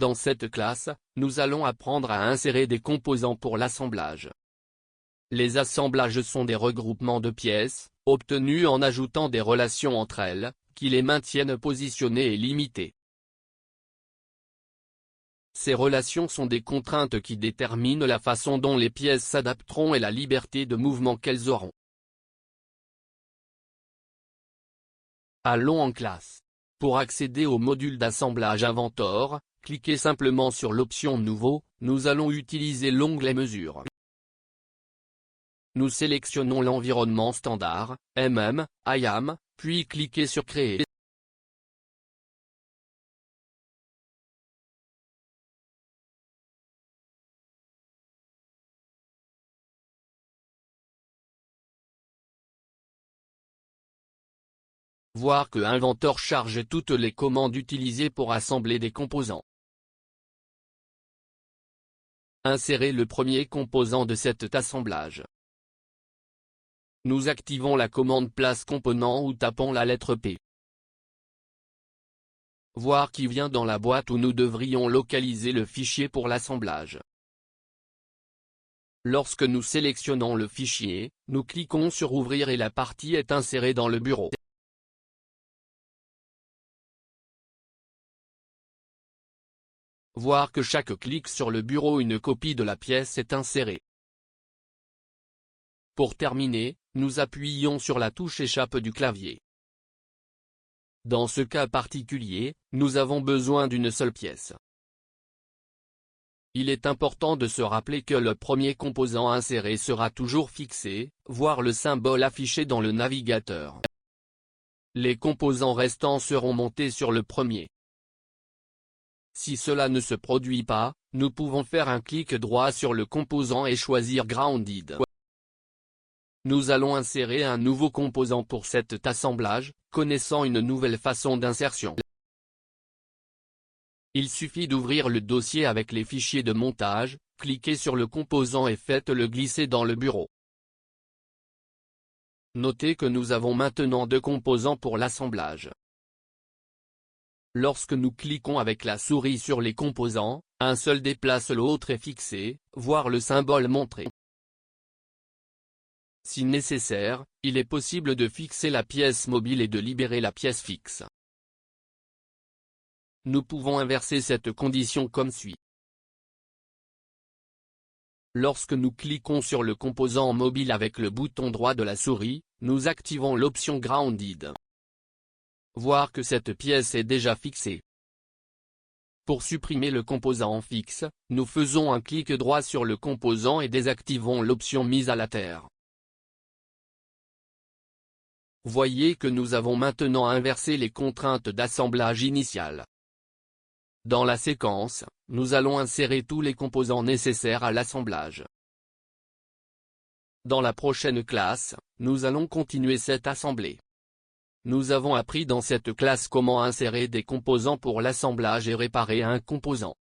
Dans cette classe, nous allons apprendre à insérer des composants pour l'assemblage. Les assemblages sont des regroupements de pièces, obtenus en ajoutant des relations entre elles, qui les maintiennent positionnées et limitées. Ces relations sont des contraintes qui déterminent la façon dont les pièces s'adapteront et la liberté de mouvement qu'elles auront. Allons en classe. Pour accéder au module d'assemblage Inventor, cliquez simplement sur l'option Nouveau, nous allons utiliser l'onglet Mesures. Nous sélectionnons l'environnement standard, IAM, puis cliquez sur Créer. Voir que Inventor charge toutes les commandes utilisées pour assembler des composants. Insérez le premier composant de cet assemblage. Nous activons la commande Place component ou tapons la lettre P. Voir qui vient dans la boîte où nous devrions localiser le fichier pour l'assemblage. Lorsque nous sélectionnons le fichier, nous cliquons sur Ouvrir et la partie est insérée dans le bureau. Voir que chaque clic sur le bureau une copie de la pièce est insérée. Pour terminer, nous appuyons sur la touche Échappe du clavier. Dans ce cas particulier, nous avons besoin d'une seule pièce. Il est important de se rappeler que le premier composant inséré sera toujours fixé, voir le symbole affiché dans le navigateur. Les composants restants seront montés sur le premier. Si cela ne se produit pas, nous pouvons faire un clic droit sur le composant et choisir Grounded. Nous allons insérer un nouveau composant pour cet assemblage, connaissant une nouvelle façon d'insertion. Il suffit d'ouvrir le dossier avec les fichiers de montage, cliquez sur le composant et faites-le glisser dans le bureau. Notez que nous avons maintenant deux composants pour l'assemblage. Lorsque nous cliquons avec la souris sur les composants, un seul déplace l'autre est fixé, voir le symbole montré. Si nécessaire, il est possible de fixer la pièce mobile et de libérer la pièce fixe. Nous pouvons inverser cette condition comme suit. Lorsque nous cliquons sur le composant mobile avec le bouton droit de la souris, nous activons l'option Grounded. Voir que cette pièce est déjà fixée. Pour supprimer le composant fixe, nous faisons un clic droit sur le composant et désactivons l'option Mise à la terre. Voyez que nous avons maintenant inversé les contraintes d'assemblage initiales. Dans la séquence, nous allons insérer tous les composants nécessaires à l'assemblage. Dans la prochaine classe, nous allons continuer cette assemblée. Nous avons appris dans cette classe comment insérer des composants pour l'assemblage et réparer un composant.